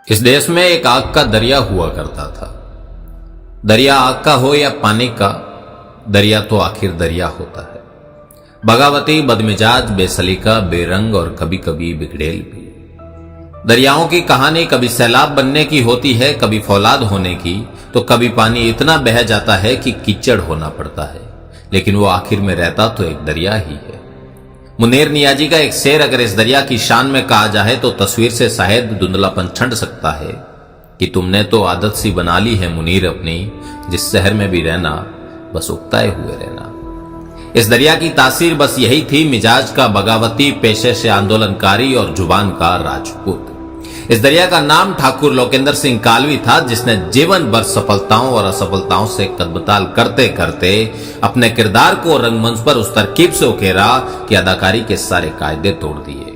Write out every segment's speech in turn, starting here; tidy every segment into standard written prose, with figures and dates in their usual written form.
इस देश में एक आग का दरिया हुआ करता था। दरिया आग का हो या पानी का, दरिया तो आखिर दरिया होता है। बगावती, बदमिजाज, बेसलीका, बेरंग और कभी कभी बिगड़ेल भी। दरियाओं की कहानी कभी सैलाब बनने की होती है, कभी फौलाद होने की, तो कभी पानी इतना बह जाता है कि कीचड़ होना पड़ता है, लेकिन वो आखिर में रहता तो एक दरिया ही है। मुनीर नियाजी का एक शेर अगर इस दरिया की शान में कहा जाए तो तस्वीर से शायद धुंधलापन छंट सकता है कि तुमने तो आदत सी बना ली है मुनीर अपनी, जिस शहर में भी रहना बस उगताए हुए रहना। इस दरिया की तासीर बस यही थी, मिजाज का बगावती, पेशे से आंदोलनकारी और जुबान का राजपूत। इस दरिया का नाम ठाकुर लोकेंद्र सिंह कालवी था, जिसने जीवन भर सफलताओं और असफलताओं से कदबताल करते करते अपने किरदार को रंगमंच पर उस तरकीब से उकेरा कि अदाकारी के सारे कायदे तोड़ दिए।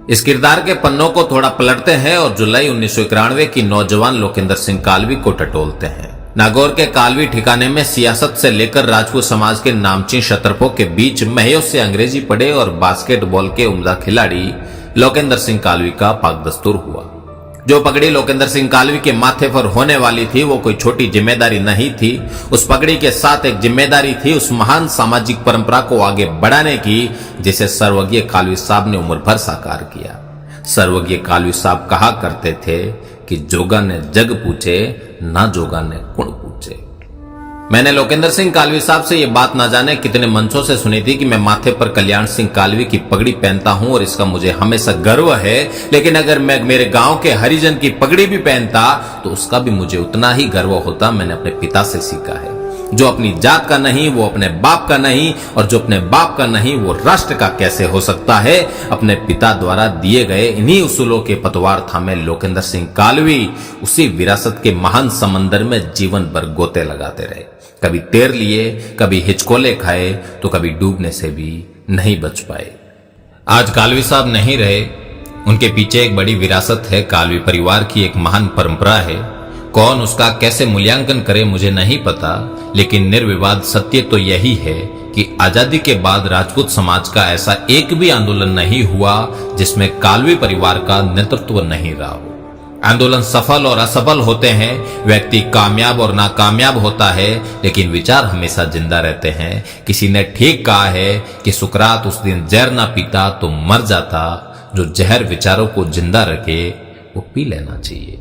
इस किरदार के पन्नों को थोड़ा पलटते हैं और जुलाई 1991 की नौजवान लोकेंद्र सिंह कालवी को टटोलते हैं। नागौर के कालवी ठिकाने में सियासत से लेकर राजपूत समाज के नामचीन क्षत्रपों के बीच महयों से अंग्रेजी पढ़े और बास्केटबॉल के उम्दा खिलाड़ी लोकेंद्र सिंह कालवी का पाकदस्तूर हुआ। जो पगड़ी लोकेंद्र सिंह कालवी के माथे पर होने वाली थी वो कोई छोटी जिम्मेदारी नहीं थी। उस पगड़ी के साथ एक जिम्मेदारी थी उस महान सामाजिक परंपरा को आगे बढ़ाने की, जिसे सर्वज्ञ कालवी साहब ने उम्र भर साकार किया। सर्वज्ञ कालवी साहब कहा करते थे कि जोगा ने जग पूछे, ना जोगा ने कुण पूछे। मैंने लोकेंद्र सिंह कालवी साहब से ये बात ना जाने कितने मंचों से सुनी थी कि मैं माथे पर कल्याण सिंह कालवी की पगड़ी पहनता हूं और इसका मुझे हमेशा गर्व है, लेकिन अगर मैं मेरे गांव के हरिजन की पगड़ी भी पहनता तो उसका भी मुझे उतना ही गर्व होता। मैंने अपने पिता से सीखा है, जो अपनी जात का नहीं वो अपने बाप का नहीं, और जो अपने बाप का नहीं वो राष्ट्र का कैसे हो सकता है। अपने पिता द्वारा दिए गए इन्हीं उसूलों के पतवार थामे लोकेंद्र सिंह कालवी उसी विरासत के महान समंदर में जीवन भर गोते लगाते रहे। कभी तैर लिए, कभी हिचकोले खाए, तो कभी डूबने से भी नहीं बच पाए। आज कालवी साहब नहीं रहे, उनके पीछे एक बड़ी विरासत है। कालवी परिवार की एक महान परंपरा है। कौन उसका कैसे मूल्यांकन करे मुझे नहीं पता, लेकिन निर्विवाद सत्य तो यही है कि आजादी के बाद राजपूत समाज का ऐसा एक भी आंदोलन नहीं हुआ जिसमें कालवी परिवार का नेतृत्व नहीं रहा हो। आंदोलन सफल और असफल होते हैं, व्यक्ति कामयाब और नाकामयाब होता है, लेकिन विचार हमेशा जिंदा रहते हैं। किसी ने ठीक कहा है कि सुकरात उस दिन जहर ना पीता तो मर जाता। जो जहर विचारों को जिंदा रखे वो पी लेना चाहिए।